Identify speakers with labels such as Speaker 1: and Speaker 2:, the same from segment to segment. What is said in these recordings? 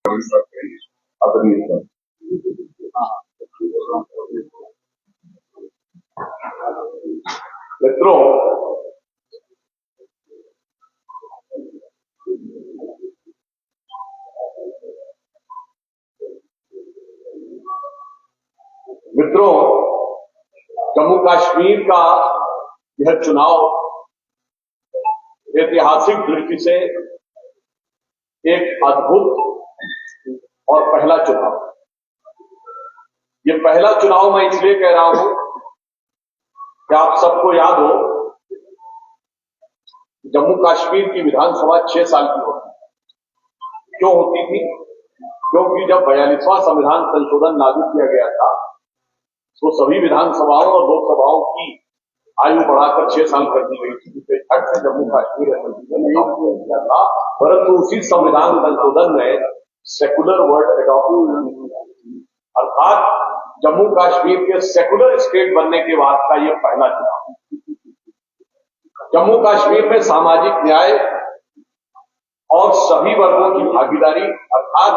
Speaker 1: मित्रों, जम्मू कश्मीर का यह चुनाव ऐतिहासिक दृष्टि से एक अद्भुत और पहला चुनाव। ये पहला चुनाव मैं इसलिए कह रहा हूं कि आप सबको याद हो, जम्मू कश्मीर की विधानसभा 6 साल की होती है। क्यों होती थी? क्योंकि जब 42वां संविधान संशोधन लागू किया गया था तो सभी विधानसभाओं और लोकसभाओं की आयु बढ़ाकर 6 साल कर दी गई थी, जिससे छठ से जम्मू कश्मीर किया था। परंतु उसी संविधान संशोधन में सेकुलर वर्ड अडॉप्ट, अर्थात जम्मू कश्मीर के सेकुलर स्टेट बनने के बाद का यह पहला चुनाव। जम्मू कश्मीर में सामाजिक न्याय और सभी वर्गों की भागीदारी, अर्थात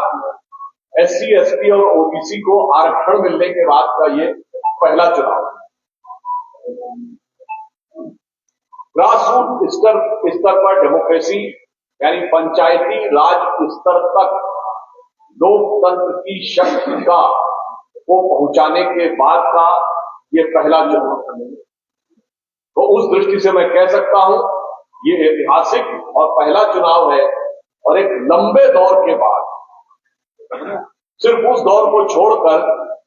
Speaker 1: एससी, एसटी और ओबीसी को आरक्षण मिलने के बाद का ये पहला चुनाव। ग्रासरूट स्तर पर डेमोक्रेसी यानी पंचायती राज स्तर तक लोकतंत्र की शक्ति को पहुंचाने के बाद का ये पहला चुनाव। तो उस दृष्टि से मैं कह सकता हूं ये ऐतिहासिक और पहला चुनाव है, और एक लंबे दौर के बाद, सिर्फ उस दौर को छोड़कर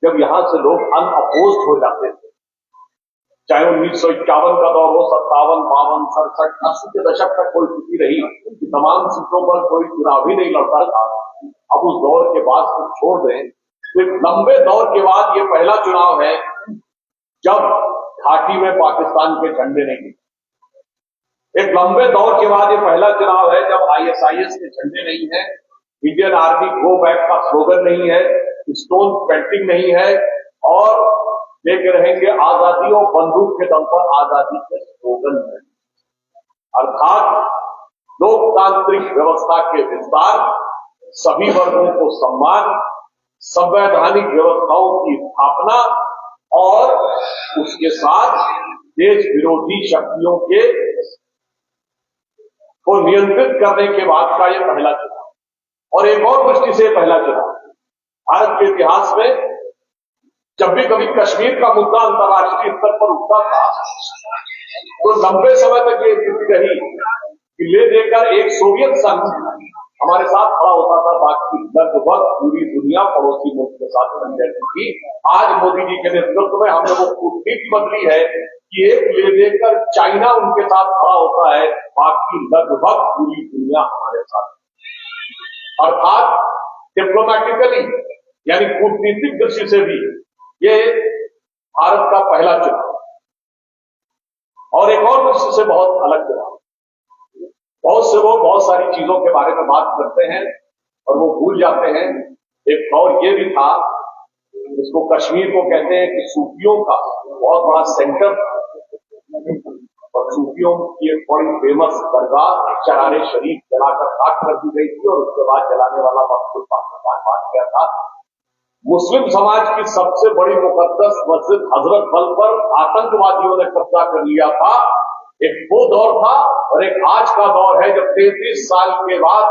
Speaker 1: जब यहां से लोग अनअपोज्ड हो जाते थे, चाहे 1951 का दौर हो, 57, 52, 67, 80 के दशक तक कोई स्थिति रही कि तमाम सीटों पर कोई चुनाव ही नहीं लड़ता था। अब उस दौर के बाद को छोड़ दें, तो एक लंबे दौर के बाद ये पहला चुनाव है जब घाटी में पाकिस्तान के झंडे नहीं। एक लंबे दौर के बाद ये पहला चुनाव है जब आईएसआईएस के झंडे नहीं है, इंडियन आर्मी गो बैक का स्लोगन नहीं है, स्टोन पेंटिंग नहीं है, और लेके रहेंगे आजादी और बंदूक के दम पर आजादी के स्लोगन है। अर्थात लोकतांत्रिक व्यवस्था के विस्तार, सभी वर्गों को सम्मान, संवैधानिक व्यवस्थाओं की स्थापना और उसके साथ देश विरोधी शक्तियों के को नियंत्रित करने के बाद का यह पहला चुनाव। और एक और दृष्टि से पहला चुनाव भारत के इतिहास में, जब भी कभी कश्मीर का मुद्दा अंतर्राष्ट्रीय स्तर पर उठता था तो लंबे समय तक ये स्थिति रही कि ले देकर एक सोवियत संघ हमारे साथ खड़ा होता था, बाकी लगभग पूरी दुनिया पड़ोसी मुल्क के साथ बन जाती थी। आज मोदी जी के नेतृत्व में हमने वो कूटनीति बदली है कि एक ले देकर चाइना उनके साथ खड़ा होता है, बाकी लगभग पूरी दुनिया हमारे साथ। अर्थात डिप्लोमेटिकली यानी कूटनीतिक दृष्टि से भी ये भारत का पहला चुनाव, और एक और दृष्टि से बहुत अलग चुनाव। बहुत से लोग बहुत सारी चीजों के बारे में बात करते हैं और वो भूल जाते हैं। एक दौर ये भी था, जिसको कश्मीर को कहते हैं कि सूफियों का बहुत बड़ा सेंटर, और सूफियों की एक बड़ी फेमस दरगाह चरारे शरीफ जलाकर खाक कर दी गई थी, और उसके बाद जलाने वाला मकसूद पाकिस्तान बांट गया था। मुस्लिम समाज की सबसे बड़ी मुकद्दस मस्जिद हजरत बल पर आतंकवादियों ने कब्जा कर लिया था। एक वो दौर था, और एक आज का दौर है जब 33 साल के बाद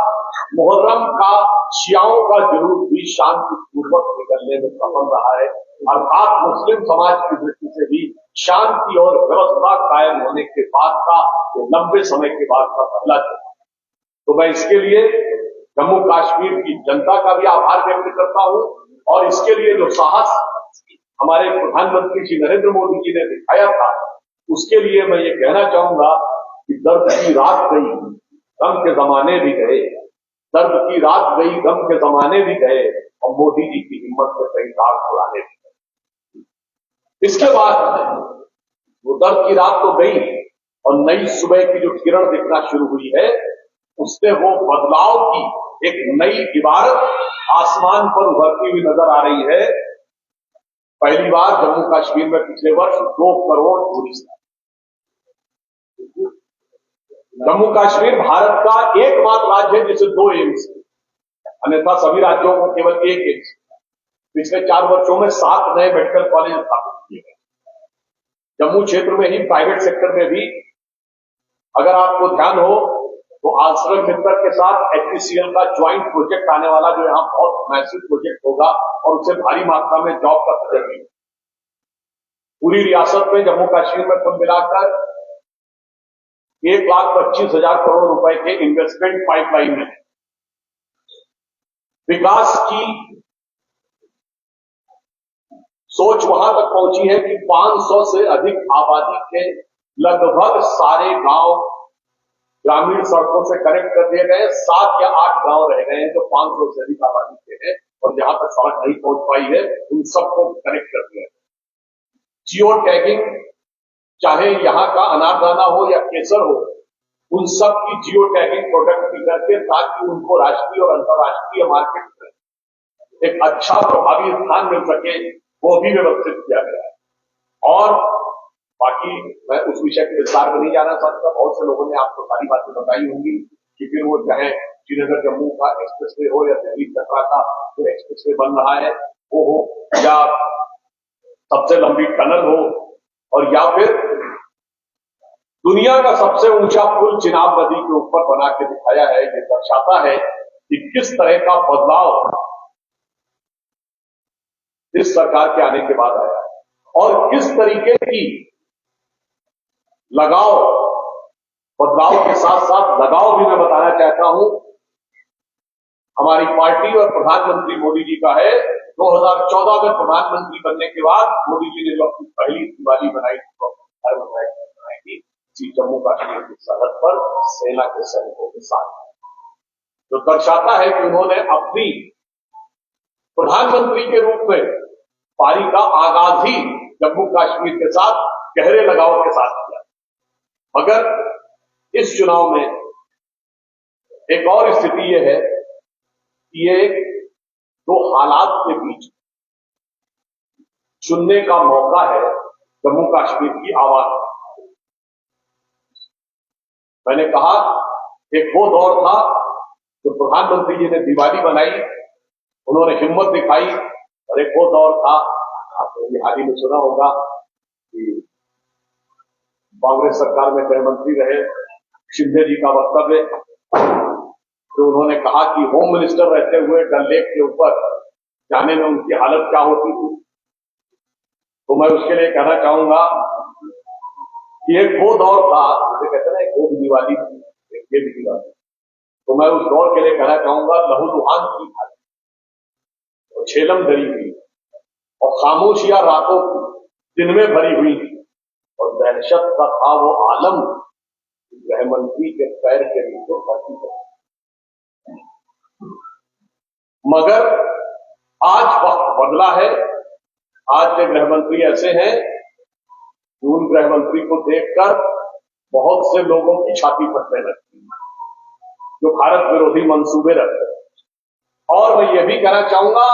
Speaker 1: मुहर्रम का शियाओं का जुलूस भी शांतिपूर्वक निकलने में सफल रहा है। अर्थात मुस्लिम समाज की दृष्टि से भी शांति और व्यवस्था कायम होने के बाद का, लंबे समय के बाद का पहला चुनाव। तो मैं इसके लिए जम्मू कश्मीर की जनता का भी आभार व्यक्त करता हूं, और इसके लिए जो साहस हमारे प्रधानमंत्री श्री नरेंद्र मोदी जी ने दिखाया था, उसके लिए मैं ये कहना चाहूंगा कि दर्द की रात गई, गम के जमाने भी गए। दर्द की रात गई, गम के जमाने भी गए, और मोदी जी की हिम्मत से कई दाग उड़ाने भी गए। इसके बाद वो दर्द की रात तो गई, और नई सुबह की जो किरण दिखना शुरू हुई है, उससे वो बदलाव की एक नई इबारत आसमान पर उभरती हुई नजर आ रही है। पहली बार जम्मू कश्मीर में पिछले वर्ष 2 करोड़ टूरिस्ट। जम्मू कश्मीर भारत का एकमात्र राज्य है जिसे 2 एम्स, अन्यथा सभी राज्यों को केवल एक एम्स। पिछले 4 वर्षों में 7 नए मेडिकल कॉलेज स्थापित किए गए। जम्मू क्षेत्र में ही प्राइवेट सेक्टर में भी अगर आपको ध्यान हो तो आश्रम मित्तर के साथ HPCL का ज्वाइंट प्रोजेक्ट आने वाला, जो यहाँ बहुत मैसिव प्रोजेक्ट होगा और उससे भारी मात्रा में जॉब का सृजन भी। पूरी रियासत में जम्मू कश्मीर में कुल मिलाकर 1,25,000 करोड़ रुपए के इन्वेस्टमेंट पाइपलाइन में। विकास की सोच वहां तक पहुंची है कि 500 से अधिक आबादी के लगभग सारे गांव ग्रामीण सड़कों से कनेक्ट कर दिए गए। 7 या 8 गांव रह गए हैं जो 500 से अधिक आबादी के हैं और जहां तक सड़क नहीं पहुंच पाई है उन सबको कनेक्ट कर दिया। जियो टैगिंग, चाहे यहां का अनारदाना हो या केसर हो, उन सब की जियो टैगिंग प्रोडक्ट की करके ताकि उनको राष्ट्रीय और अंतर्राष्ट्रीय मार्केट में एक अच्छा प्रभावी स्थान मिल सके, वो भी व्यवस्थित किया गया है। और बाकी मैं उस विषय के विस्तार में नहीं जाना चाहता। बहुत से लोगों ने आपको सारी बातें बताई होंगी कि फिर वो चाहे श्रीनगर जम्मू का एक्सप्रेसवे हो या दिल्ली कटरा का जो एक्सप्रेसवे बन रहा है वो हो, या सबसे लंबी टनल हो, और या फिर दुनिया का सबसे ऊंचा पुल चिनाब नदी के ऊपर बना के दिखाया है। ये दर्शाता है कि किस तरह का बदलाव इस सरकार के आने के बाद आया है और किस तरीके की लगाव, बदलाव के साथ साथ लगाव भी मैं बताना चाहता हूं हमारी पार्टी और प्रधानमंत्री मोदी जी का है। 2014 में प्रधानमंत्री बनने के बाद मोदी जी ने जो अपनी पहली दिवाली बनाई थी जम्मू कश्मीर की सरहद पर सेना के सैनिकों के साथ, जो दर्शाता है कि उन्होंने अपनी प्रधानमंत्री के रूप में पारी का आगाज ही जम्मू कश्मीर के साथ गहरे लगाव के साथ किया। मगर इस चुनाव में एक और स्थिति यह है कि ये दो हालात के बीच चुनने का मौका है जम्मू कश्मीर की आवाज। मैंने कहा एक वो दौर था जो प्रधानमंत्री जी ने दिवाली बनाई, उन्होंने हिम्मत दिखाई, और एक वो दौर था, आपने हाल ही में सुना होगा कि कांग्रेस सरकार में गृह मंत्री रहे शिंदे जी का वक्तव्य, तो उन्होंने कहा कि होम मिनिस्टर रहते हुए डल लेक के ऊपर जाने में उनकी हालत क्या होती थी। तो मैं उसके लिए कहना चाहूंगा कि एक वो दौर था, जैसे कहते हैं ना, एक दिवाली, ये भी दिवाली, तो मैं उस दौर के लिए कहना चाहूंगा लहूलुहान की हालत और छेलम डरी हुई और खामोशियां रातों की दिन में भरी हुई थी और दहशत का था वो आलम गृह मंत्री के पैर के नीचे भर्ती कर। मगर आज वक्त बदला है। आज के गृह मंत्री ऐसे हैं कि उन गृह मंत्री को देखकर बहुत से लोगों की छाती फटने लगती है जो भारत विरोधी मंसूबे रखते हैं। और मैं ये भी कहना चाहूंगा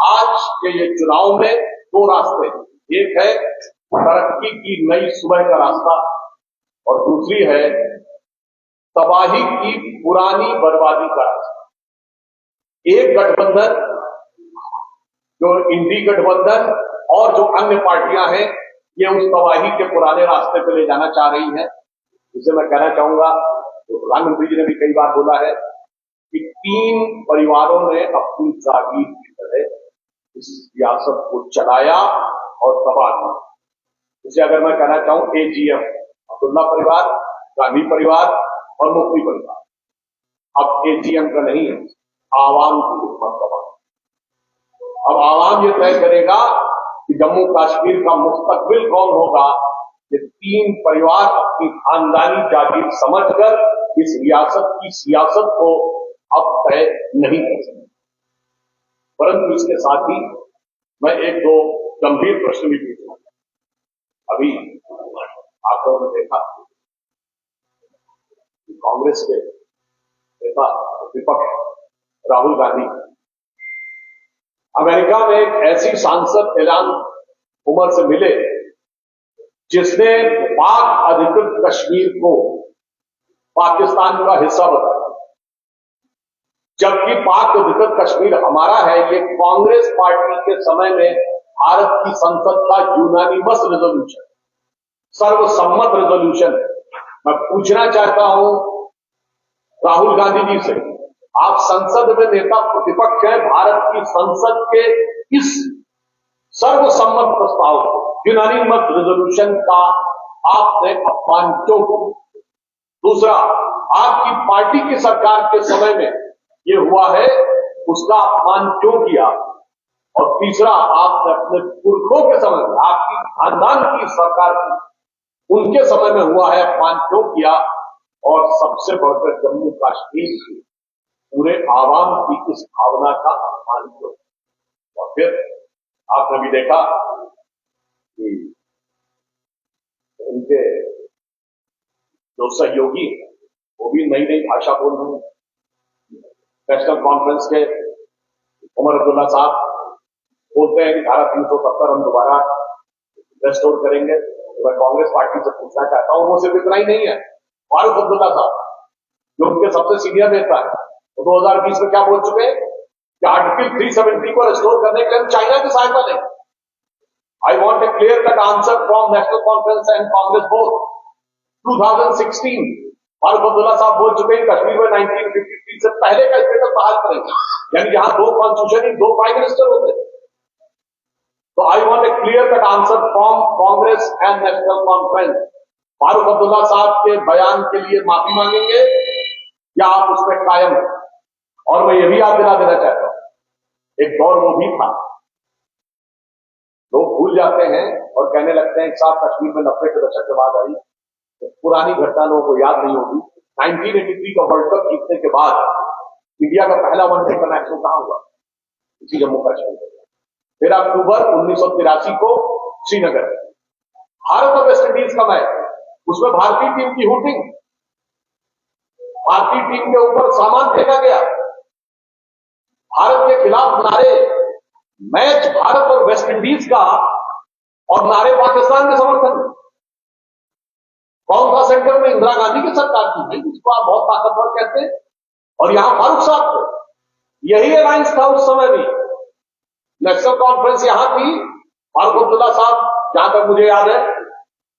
Speaker 1: आज के ये चुनाव में दो रास्ते, एक है तरक्की की नई सुबह का रास्ता और दूसरी है तबाही की पुरानी बर्बादी का रास्ता। एक गठबंधन जो इंडी गठबंधन और जो अन्य पार्टियां हैं ये उस तबाही के पुराने रास्ते पे ले जाना चाह रही हैं। जिसे मैं कहना चाहूंगा, तो प्रधानमंत्री जी ने भी कई बार बोला है कि 3 परिवारों ने अपनी जागीर की तरह इस सियासत को चलाया और तबाह किया। इसे अगर मैं कहना चाहूं AGM, अब्दुल्ला परिवार, गांधी परिवार और मुफ्ती परिवार। अब AGM का नहीं है, आवाम की हिम्मत दबा। अब आवाम ये तय करेगा कि जम्मू कश्मीर का मुस्तकबिल कौन होगा। ये 3 परिवार अपनी खानदानी जागीर समझकर इस रियासत की सियासत को अब तय नहीं कर सकते। परंतु इसके साथ ही मैं 1-2 गंभीर प्रश्न भी पूछूंगा। अभी आप लोगों ने देखा कि कांग्रेस के नेता विपक्ष राहुल गांधी अमेरिका में एक ऐसी सांसद इल्हाम उमर से मिले जिसने पाक अधिकृत कश्मीर को पाकिस्तान का हिस्सा बताया। जबकि पाक अधिकृत कश्मीर हमारा है। ये कांग्रेस पार्टी के समय में भारत की संसद का यूनानिमस रेजोल्यूशन, सर्वसम्मत रेजोल्यूशन है। मैं पूछना चाहता हूं राहुल गांधी जी से, आप संसद में नेता प्रतिपक्ष हैं, भारत की संसद के इस सर्वसम्मत प्रस्ताव को, यूनानिमस रेजोल्यूशन का आपने अपमान क्यों किया? दूसरा, आपकी पार्टी की सरकार के समय में ये हुआ है, उसका अपमान क्यों किया? और तीसरा, आपने अपने पुरखों के समय में, आपकी खानदान की सरकार की, उनके समय में हुआ है, अपमान क्यों किया? और सबसे बढ़कर जम्मू कश्मीर की पूरे आवाम की इस भावना का अपमान क्यों? और फिर आपने भी देखा कि उनके जो सहयोगी हैं वो भी नई नई भाषा बोल रहे हैं। नेशनल कॉन्फ्रेंस के उमर अब्दुल्ला साहब बोलते हैं कि धारा 370 हम दोबारा रेस्टोर करेंगे। तो मैं कांग्रेस पार्टी से पूछना चाहता हूं, वो सिर्फ इतना ही नहीं है, फारूक अब्दुल्ला साहब जो उनके सबसे सीनियर नेता है, तो 2020 में क्या बोल चुके हैं कि आर्टिकल 370 को रेस्टोर करने के लिए हम चाइना की सहायता लेंगे। I want A clear cut answer from national conference and Congress both. 2016 Farooq Abdullah साहब बोल चुके हैं कश्मीर में 1953 से पहले का स्टेटस बहाल करेंगे, यानी यहां दो कॉन्स्टिट्यूशन, दो प्राइम मिनिस्टर होते हैं। तो I want A clear cut answer from Congress and national conference. Farooq Abdullah साहब के बयान के लिए माफी मांगेंगे या आप उसमें कायम हैं? और मैं ये भी याद दिला देना चाहता हूं, एक दौर वो भी था, लोग भूल जाते हैं और कहने लगते हैं साहब कश्मीर में 90 के दशक के बाद आई, तो पुरानी घटना लोगों को याद नहीं होगी। 1983 का वर्ल्ड कप जीतने के बाद इंडिया का पहला वनडे इंटरनेशनल कहां हुआ? इसी जम्मू कश्मीर में। फिर अक्टूबर 1983 को श्रीनगर, भारत और वेस्ट इंडीज का मैच, उसमें भारतीय टीम की हुटिंग, भारतीय टीम के ऊपर सामान फेंका गया, भारत के खिलाफ नारे, मैच भारत और वेस्ट इंडीज का और नारे पाकिस्तान के समर्थन में। कौन सा सेंटर में? इंदिरा गांधी की सरकार थी, जिसको आप बहुत ताकतवर कहते हैं, और यहां फारूक साहब थे। यही अलायंस था उस समय भी। नेशनल कॉन्फ्रेंस यहां थी, फारूक अब्दुल्ला साहब जहां तक मुझे याद है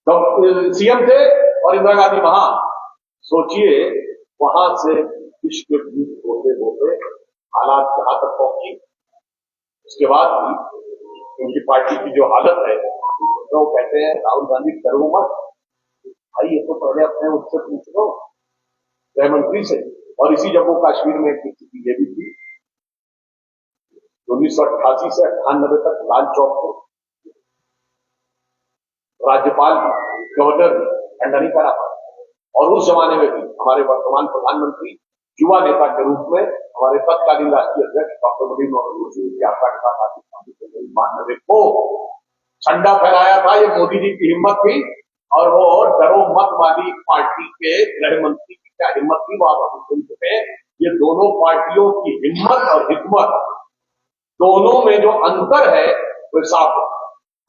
Speaker 1: सीएम थे और इंदिरा गांधी वहां। सोचिए वहां से विश्व युद्ध होते होते हालात जहां तक पहुंची, उसके बाद भी उनकी पार्टी की जो हालत है, तो कहते हैं राहुल गांधी डरो मत भाई, ये तो पहले अपने उससे पूछ लो, गृह मंत्री से। और इसी जम्मू कश्मीर में एक स्थिति ये भी थी, 1988 से 98 तक लाल चौक को राज्यपाल गवर्नर ठंडा नहीं करा पाया, और उस जमाने में भी हमारे वर्तमान प्रधानमंत्री युवा नेता के रूप में हमारे तत्कालीन राष्ट्रीय अध्यक्ष डॉक्टर मुनीर मोहम्मद वसीम की यात्रा के साथ मानव को झंडा फहराया था। ये मोदी जी की हिम्मत थी, और वो डरो मत वाली पार्टी के गृह मंत्री की क्या हिम्मत थी वो आप अभी सुन चुके हैं। ये दोनों पार्टियों की हिम्मत और हिकमत, दोनों में जो अंतर है वो साफ है।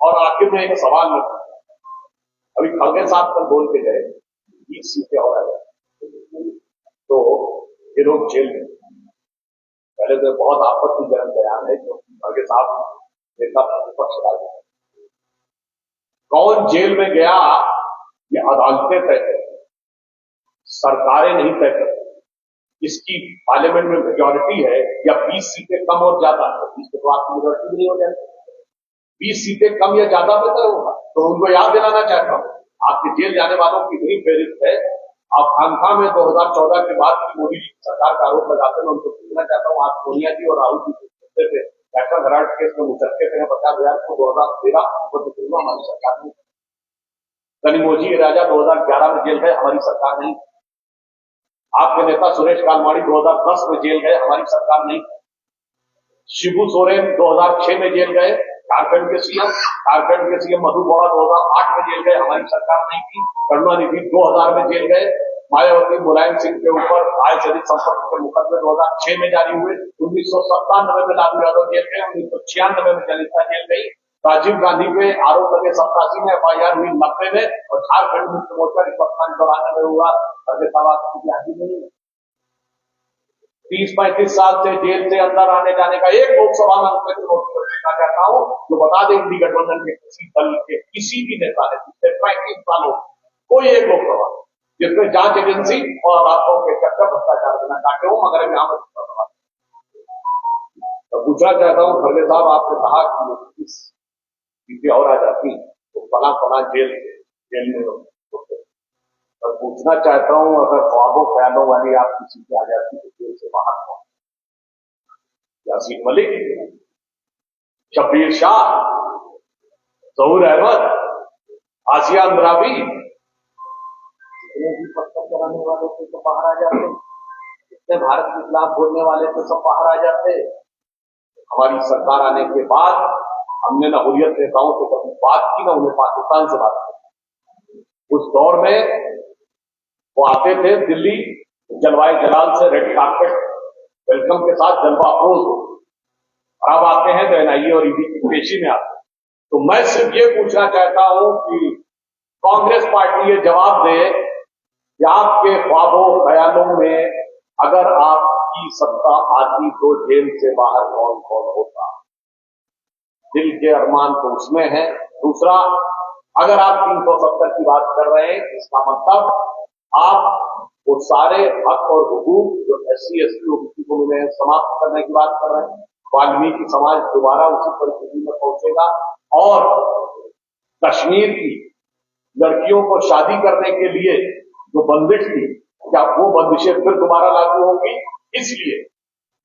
Speaker 1: और आखिर में एक सवाल मैं अभी खड़गे साहब कल बोल के गए 20 सीटें और आ गए तो ये लोग जेल में। पहले तो बहुत आपत्तिजनक बयान है जो खड़गे साहब नेता प्रतिपक्ष राजनीति, कौन जेल में गया ये अदालतें तय करती, सरकारें नहीं तय करती। इसकी पार्लियामेंट में मेजोरिटी है या 20 सीटें कम और ज्यादा है, इसमें तो आपकी मेजोरिटी भी नहीं हो जाएगी। 20 सीटें कम या ज्यादा पे तय होगा। तो उनको याद दिलाना चाहता हूं, आपके जेल जाने वालों की इतनी प्रेरित है, आप खामखा में 2014 के बाद मोदी जी की सरकार का आरोप लगाते हैं। उनको पूछना चाहता हूं, आप सोनिया जी और राहुल जी पूछते थे डॉक्टर घराट केस में मुचक्के थे 50,000 को 2013 हमारी सरकार ने, कनिमोझी राजा 2011 में जेल गए, हमारी सरकार नहीं। आपके नेता सुरेश कालमाड़ी 2010 में जेल गए, हमारी सरकार नहीं। शिबू सोरेन 2006 में जेल गए, झारखंड के सीएम मधु बोरा 2008 में जेल गए, हमारी सरकार नहीं थी। करुणानिधि 2000 में जेल गए। मायावती मुलायम सिंह के ऊपर आय से अधिक संपत्ति के मुकदमे 2006 में जारी हुए। 1997 में लालू यादव जेल गए, 1996 में ललिता जेल गई। राजीव गांधी पे आरोप लगे 87 में, FIR हुई 90 में, और झारखंड मुक्ति मोर्चा रिपब्लिकन 94 में हुआ। नहीं, 30-35 साल से जेल से अंदर आने जाने का एक लोकसभा में अंक देखना चाहता हूं जो बता दें इंडी गठबंधन के किसी दल के किसी भी नेता ने पिछले 35 सालों कोई एक लोकसभा जिसमें जांच एजेंसी और अदालतों के चक्कर भ्रष्टाचार बिना काटे हो, मगर यहां पर तो पूछना चाहता हूं खड़गे साहब, आपने कहा कि इस चीजें और आ जाती तो फला जेल में होते। पर पूछना चाहता हूं अगर ख्वाबों ख्यालों वाली आपकी चीजें आ जाती तो जेल से बाहर कौन? यासीन मलिक, शब्बीर शाह, जहूर अहमद, आसिया अंद्राबी, जितने भी पत्थर कराने वाले थे तो बाहर आ जाते, जितने भारत के खिलाफ बोलने वाले थे सब बाहर आ जाते। हमारी सरकार आने के बाद हमने न हुर्रियत नेताओं से कभी बात की, न उन्हें पाकिस्तान से बात की। उस दौर में वो आते थे दिल्ली जलवाए जलाल से रेड कार्पेट वेलकम के साथ जलवा अफरोज, और अब आते हैं तो एनआईए और ईडी की पेशी में आते हैं। तो मैं सिर्फ ये पूछना चाहता हूं कि कांग्रेस पार्टी ये जवाब दे कि आपके ख्वाबों ख्यालों में अगर आपकी सत्ता आती तो जेल से बाहर कौन कौन होता? दिल के अरमान तो उसमें है। दूसरा, अगर आप 370 की बात कर रहे हैं इसका मतलब आप वो सारे हक और हुकूक जो SC ST OBC को मिले हैं समाप्त करने की बात कर रहे हैं। वाल्मीकि समाज दोबारा उसी परिस्थिति में पहुंचेगा और कश्मीर की लड़कियों को शादी करने के लिए जो बंदिश थी, क्या वो बंदिशें फिर दोबारा लागू होंगी? इसलिए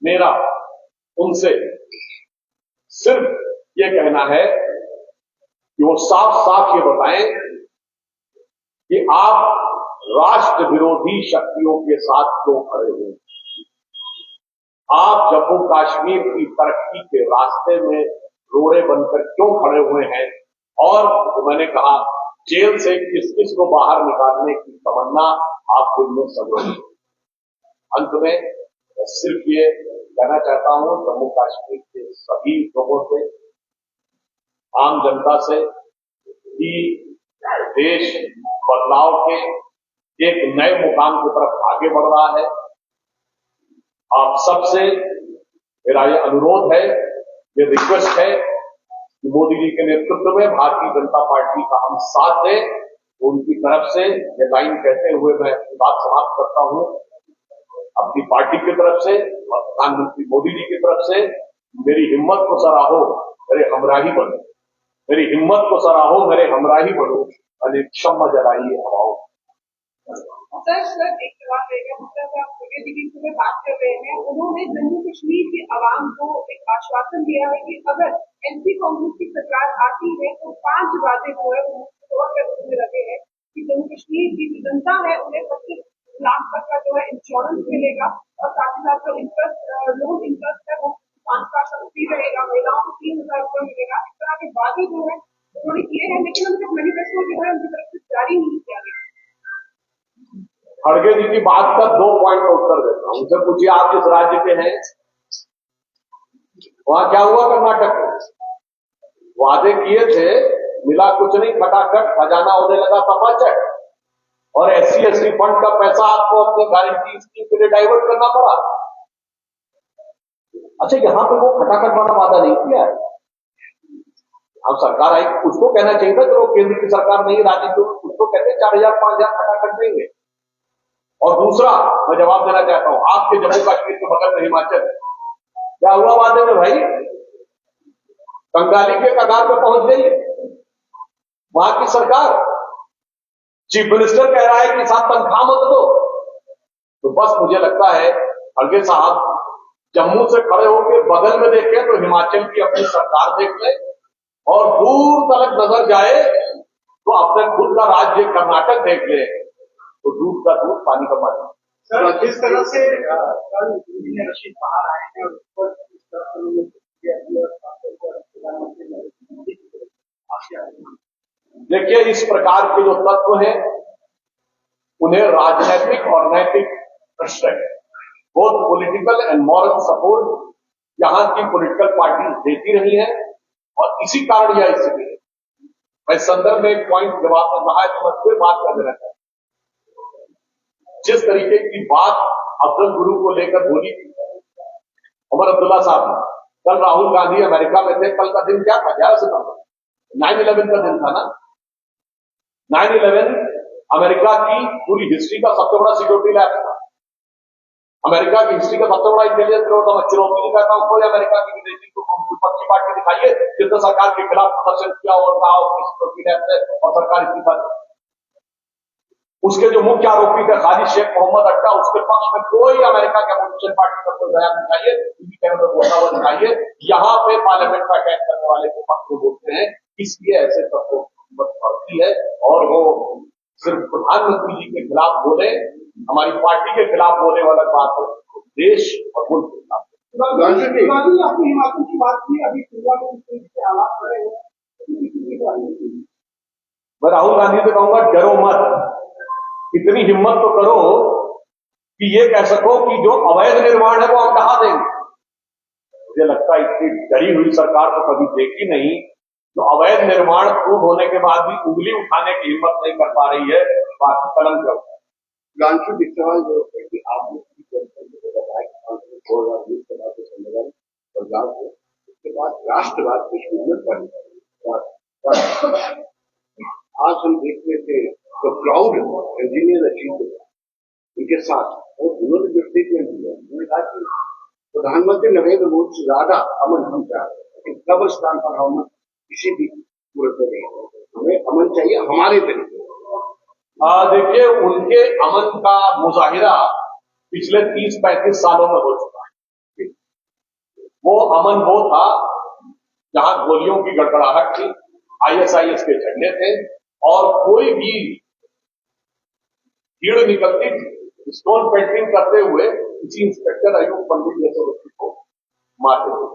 Speaker 1: मेरा उनसे सिर्फ ये कहना है कि वो साफ साफ ये बताएं कि आप राष्ट्र विरोधी शक्तियों के साथ क्यों खड़े हुए? आप जम्मू कश्मीर की तरक्की के रास्ते में रोड़े बनकर क्यों खड़े हुए हैं? और तो मैंने कहा जेल से किस किस को बाहर निकालने की तमन्ना आप दिल में समझ। अंत में मैं सिर्फ ये कहना चाहता हूं जम्मू कश्मीर के सभी लोगों से, आम जनता से कि देश बदलाव के एक नए मुकाम की तरफ आगे बढ़ रहा है। आप सबसे मेरा ये अनुरोध है, ये रिक्वेस्ट है कि मोदी जी के नेतृत्व में भारतीय जनता पार्टी का हम साथ दें। उनकी तरफ से ये लाइन कहते हुए मैं बात समाप्त करता हूं। अपनी पार्टी की तरफ से और प्रधानमंत्री मोदी जी की तरफ से मेरी हिम्मत को सराहो, मेरे हमराही बनो। मेरी हिम्मत को सराहो, मेरे हमराही बनो। अनेक क्षमा जलाइए हवाओं।
Speaker 2: सर एक सवाल रहेगा, मतलब आप मोदी जी से बात कर रहे हैं, उन्होंने जम्मू कश्मीर के अवाम को एक आश्वासन दिया है कि अगर एनसी कांग्रेस की सरकार आती है तो 5 वादे जो है वो करने लगे हैं कि जम्मू कश्मीर की जनता है उन्हें 25 लाख तक का जो है इंश्योरेंस मिलेगा और साथ ही साथ जो इंटरेस्ट लोन इंटरेस्ट है वो 5% फ्री रहेगा, महिलाओं को 3,000 रुपये मिलेगा। इस तरह के वादे जो है उन्होंने किए हैं, लेकिन उनके मैनिफेस्टो जो है उनकी तरफ से जारी नहीं किया गया।
Speaker 1: खड़गे जी की बात का 2 पॉइंट का उत्तर देता हूं। उनसे पूछिए आप किस राज्य के हैं, वहां क्या हुआ कर्नाटक में? वादे किए थे, मिला कुछ नहीं, खटाखट खजाना होने लगा तपाचट, और SC ST फंड का पैसा आपको अपने गारंटी स्कीम के लिए डाइवर्ट करना पड़ा। अच्छा, यहां पे वो खटाखट वाला वादा नहीं किया है। अब सरकार आई, उसको कहना चाहिए था कि वो केंद्र की सरकार नहीं, राज्य को उसको कहते 4,000 5,000 खटाखट देंगे। और दूसरा मैं जवाब देना चाहता हूं, आपके जम्मू कश्मीर के बगल में हिमाचल क्या हुआ वादे में भाई? कंगाली के कगार पे पहुंच गई वहां की सरकार। चीफ मिनिस्टर कह रहा है कि साहब तनख्वाह मत दो। तो बस मुझे लगता है खड़गे साहब जम्मू से खड़े होकर बगल में देखें तो हिमाचल की अपनी सरकार देख ले, और दूर तक नजर जाए तो अपने खुद का राज्य कर्नाटक देख ले, तो दूध का दूध पानी का पानी।
Speaker 3: सर जिस तरह से रशीद बाहर आए हैं
Speaker 1: देखिए, इस प्रकार के जो तत्व हैं उन्हें राजनीतिक और नैतिक प्रश्न है, both political and moral support यहां की पॉलिटिकल पार्टी देती रही है, और इसी कारण या इसलिए मैं संदर्भ में एक पॉइंट जब आपने कहा है तो मैं फिर बात कर देना चाहता हूं। जिस तरीके की बात अफजल गुरु को लेकर बोली थी उमर अब्दुल्ला साहब ने, कल राहुल गांधी अमेरिका में थे, कल का दिन क्या था? 11 सितंबर 9/11 का दिन था ना। 9/11 अमेरिका की पूरी हिस्ट्री का सबसे बड़ा सिक्योरिटी लैप्स था, अमेरिका की हिस्ट्री का सबसे बड़ा इंटेलिजेंस रोड था। मैं चुनौती नहीं करता हूं कोई अमेरिका की विदेशी को विपक्षी पार्टी दिखाइए जिसने सरकार के खिलाफ प्रदर्शन किया और कहा सिक्योरिटी लैप्स है और सरकार इस्तीफा दी। उसके जो मुख्य आरोपी थे खालिद शेख मोहम्मद अट्टा, उसके पक्ष में कोई अमेरिका के अपोजिशन पार्टी का कोई बयान दिखाइए, टीवी कैमरे पर बोलता हुआ दिखाइए। यहाँ पे पार्लियामेंट का अटैक करने वाले के पक्ष में बोलते हैं, इसलिए ऐसे तत्वों की हिम्मत बढ़ती है और वो सिर्फ प्रधानमंत्री जी के खिलाफ बोले, हमारी पार्टी के खिलाफ बोले वाला बात है, देश और मुल्क के खिलाफ।
Speaker 3: आपने हिमाचल की बात की, अभी शिमला में के हालात बड़े हैं,
Speaker 1: मैं राहुल गांधी से कहूंगा डरो मत, इतनी हिम्मत तो करो कि ये कह सको कि जो अवैध निर्माण है वो हम ढहा देंगे। मुझे लगता है इतनी डरी हुई सरकार तो कभी देखी नहीं, जो अवैध निर्माण खूब होने के बाद भी उंगली उठाने की हिम्मत नहीं कर पा रही है, बाकी कलम कर।
Speaker 4: गांधी एक सवाल जो है कि आपने बताया कि 2020 के बाद संविधान बदलाव हो, उसके बाद राष्ट्रवाद कश्मीर में आज हम देख रहे थे तो प्राउड इंजीनियर अचीव उनके साथ और उन्होंने जो स्टेटमेंट दिया, उन्होंने कहा कि प्रधानमंत्री नरेंद्र मोदी से ज्यादा अमन हम चाहते हैं, लेकिन कब्रिस्तान पर हम किसी भी सूरत में नहीं, हमें अमन चाहिए हमारे तरीके।
Speaker 1: देखिए, उनके अमन का मुजाहिरा पिछले 30-35 सालों में हो चुका है। वो अमन वो था जहां गोलियों की गड़गड़ाहट थी, ISIS के झंडे थे और कोई भी भीड़ निकलती थी, स्टोन पेंटिंग करते हुए किसी इंस्पेक्टर अयूब पंडित जैसे व्यक्ति को मारते थे।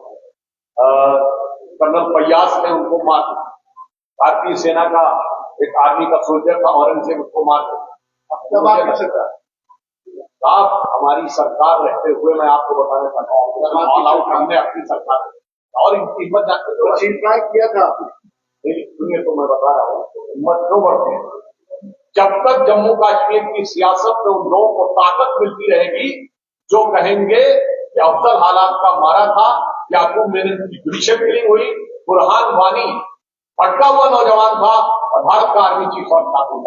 Speaker 1: कर्नल फैयाज ने उनको मार दिया, भारतीय सेना का एक आर्मी का सोल्जर था औरंगजेब, उसको मार दिया। आप हमारी सरकार रहते हुए मैं आपको बताना चाहता हूँ ऑल आउट हमने अपनी सरकार और इनकी हिम्मत जानते हो
Speaker 4: किया था आपने,
Speaker 1: तो मैं बता रहा हूँ हिम्मत क्यों बढ़ती है। जब तक जम्मू कश्मीर की सियासत में उन लोगों को ताकत मिलती रहेगी जो कहेंगे कि अफजल हालात का मारा था, याकूब मेनन की जुडिशियल किलिंग हुई, बुरहान वानी भटका हुआ नौजवान था और भारत का आर्मी चीफ और ठाकुर,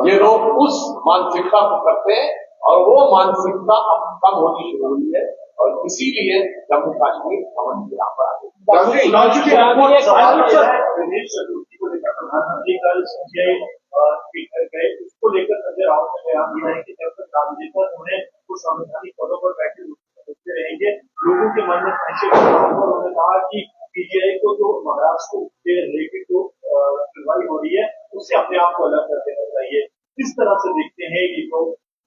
Speaker 1: ये लोग उस मानसिकता को करते हैं और वो मानसिकता अब कम होनी शुरू हुई है और इसीलिए जम्मू कश्मीर अमन के यहाँ पर आ
Speaker 3: गए, उसको लेकर संजय राउत ने उन्होंने कुछ संवैधानिक पदों पर बैठे रहेंगे, लोगों के मन में उन्होंने कहा कि PGI को जो महाराष्ट्र के रिलेटेड जो सुनवाई हो रही है उससे अपने आप को अलग कर देना चाहिए। किस तरह से देखते हैं ये जो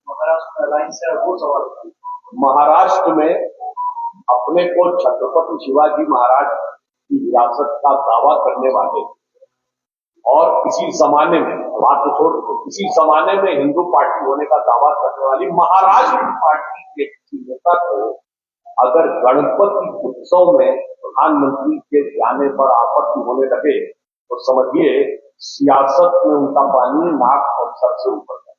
Speaker 3: महाराष्ट्र अलायंस है वो सवाल?
Speaker 1: महाराष्ट्र में अपने को छत्रपति शिवाजी महाराज की विरासत का दावा करने वाले और इसी जमाने में बात तो छोड़ दो, इसी जमाने में हिंदू पार्टी होने का दावा करने वाली महाराष्ट्र पार्टी के किसी नेता को अगर गणपति उत्सव में प्रधानमंत्री के जाने पर आपत्ति होने लगे तो समझिए सियासत में उनका पानी नाक और सर से ऊपर है।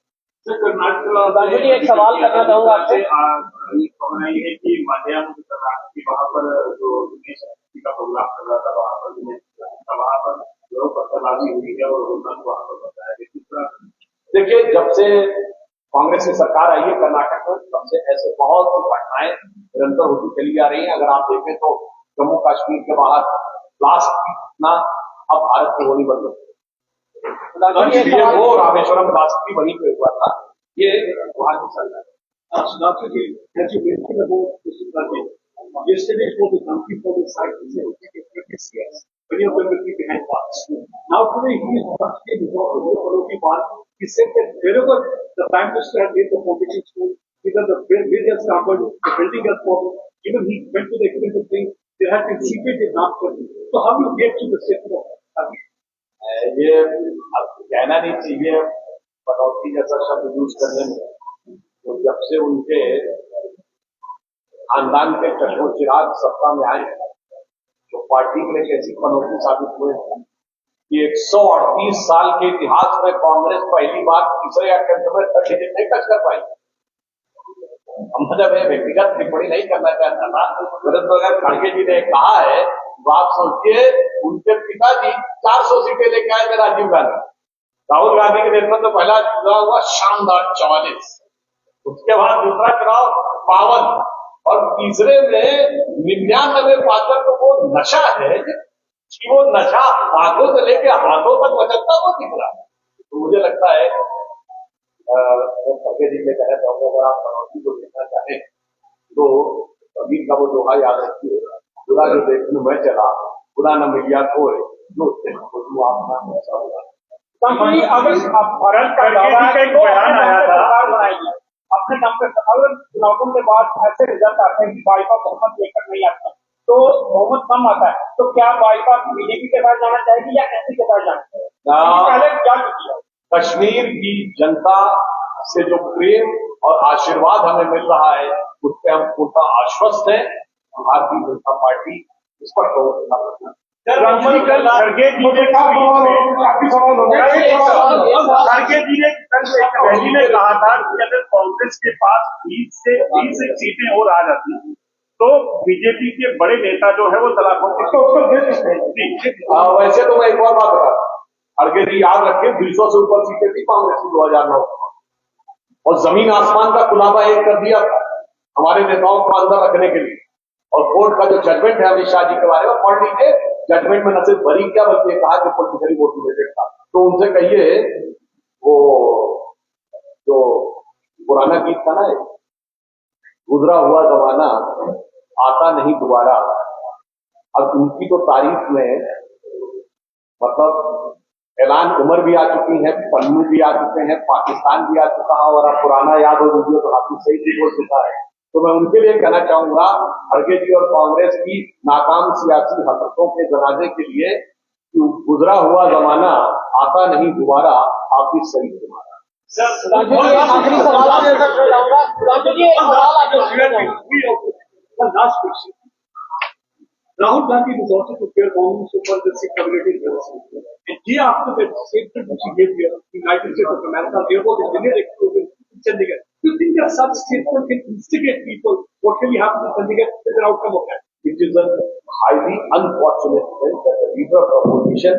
Speaker 3: कर्नाटक
Speaker 5: एक सवाल करना चाहूंगा आपसे।
Speaker 3: खबर आई है कि माध्यम कर्नाटक की वहां पर जो का प्रोग्राम कर रहा था वहां पर पत्थरबाजी हुई है और वहां पर बताया।
Speaker 1: देखिए, जब से कांग्रेस की सरकार आई है कर्नाटक में तब से ऐसे बहुत सी घटनाएं निरंतर होती चली आ रही है। अगर आप देखें तो जम्मू कश्मीर के बाहर ब्लास्ट की घटना अब भारत में होनी बंद हो गई। वो रामेश्वरम ब्लास्ट भी वहीं पे हुआ था, ये वहां की सरकार
Speaker 3: Yesterday for the country for the site many of them will be behind bars. Now today he is asking the bar. He said that wherever the Prime Minister had made the foundation school, because the bill has started, the building has fallen, even he went to the extent of saying there has been secret not for him. So how do you get to the statement of
Speaker 1: ये अब कहना नहीं चाहिए पनौती जैसा शब्द use करने में, तो जब से उनके खानदान के चश्मो चिराग सत्ता में आए तो पार्टी के लिए कैसी पनौती साबित हुए हैं। कि 138 साल के इतिहास में कांग्रेस पहली बार तीसरे अटेम्प्ट में 30 डिजिट नहीं टच कर पाई। मतलब मैं व्यक्तिगत टिप्पणी नहीं करना चाहता था, परंतु अगर खड़गे जी ने कहा है तो आप सोचिए, उनके पिताजी 400 सीटें लेके आए थे राजीव गांधी, राहुल गांधी के नेतृत्व में पहला चुनाव हुआ शानदार 44, उसके बाद दूसरा चुनाव 52 और तीसरे में 99 पाकर। तो वो नशा है कि वो नशा हाथों से लेके हाथों तक बचता वो दिख रहा है। तो मुझे लगता है खड़गे जी ने कहना चाहूंगा, अगर आप मनोजी को देखना चाहें तो अभी का वो दोहा याद रखिए, बुरा जो देखने में चला बुरा न मिलिया कोई जो
Speaker 5: अपहरण का बयान आया था अपने नाम पे, अगर चुनावों के बाद ऐसे रिजल्ट आते हैं कि भाजपा बहुमत लेकर नहीं आता तो बहुमत कम आता है, तो क्या भाजपा बीजेपी के पास जाना चाहेगी या एनसी के पास जाना चाहेगी? पहले क्या किया?
Speaker 1: कश्मीर की जनता से जो प्रेम और आशीर्वाद हमें मिल रहा है उससे हम पूरा आश्वस्त हैं। भारतीय जनता पार्टी इस पर
Speaker 5: खड़गे जी ने रैली में कहा था कि अगर कांग्रेस के पास 20 सीटें और आ जाती तो बीजेपी के बड़े नेता जो है वो तलाकों
Speaker 1: वैसे तो मैं एक और बात बता, खड़गे जी याद रखें 200 से ऊपर सीटें थी कांग्रेस की 2009 और जमीन आसमान का खुलासा एक कर दिया था हमारे नेताओं को अंदर रखने के लिए। और कोर्ट का जो जजमेंट है अमित शाह जी के बारे में पढ़ लीजिए, जजमेंट में न सिर्फ बरी क्या बल्कि कहा कि पॉलिटिकली मोटिवेटेड था। तो उनसे कहिए वो जो पुराना गीत था ना, गुजरा हुआ जमाना आता नहीं दोबारा, अब उनकी तो तारीफ में मतलब ऐलान उमर भी आ चुकी है, पन्नू भी आ चुके हैं, पाकिस्तान भी आ चुका है और अब पुराना याद हो वीडियो तो हाफिज सईद भी हो चुका है। तो मैं उनके लिए कहना चाहूंगा खड़गे जी और कांग्रेस की नाकाम सियासी हरकतों के जनाजे के लिए, गुजरा हुआ जमाना आता नहीं दोबारा, हाफिज सईद तुम्हारा।
Speaker 5: आखिरी सवाल
Speaker 3: last question, Rahul Gandhi resorted to fear Congress over the Sikh community in and day after that statement which he gave here, the United States of America, there was a linear explosion in Chandigarh. Do you think that such statement can instigate people? What really happened in Chandigarh is an outcome of that?
Speaker 1: It is a highly unfortunate event that the leader of the opposition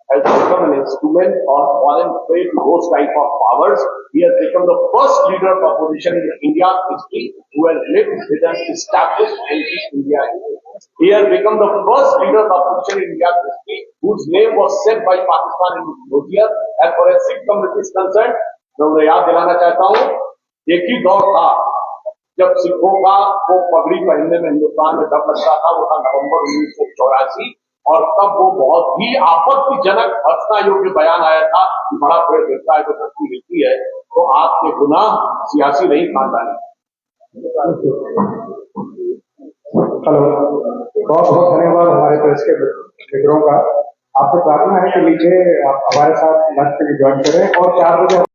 Speaker 1: has become an instrument or fallen prey to those type of powers. He has become the first leader of the opposition in India's history who has lived with an established anti-India. He has become the first leader of the opposition in India's history whose name was said by Pakistan in Indonesia. As far as Sikh community is concerned, मैं उन्हें याद दिलाना चाहता हूँ, एक ही दौर था जब सिखों का वो पगड़ी पहनने में हिंदुस्तान में डर लगता था, वो था नवंबर 1984 और तब वो बहुत ही आपत्तिजनक हंसना योग्य बयान आया था कि बड़ा पेड़ गिरता है तो धरती हिलती है। तो आपके गुनाह सियासी नहीं खानदानी।
Speaker 6: हेलो, बहुत बहुत धन्यवाद हमारे प्रेस के मित्रों का। आपसे प्रार्थना है कि नीचे आप हमारे साथ लंच के लिए ज्वाइन करें और 4 बजे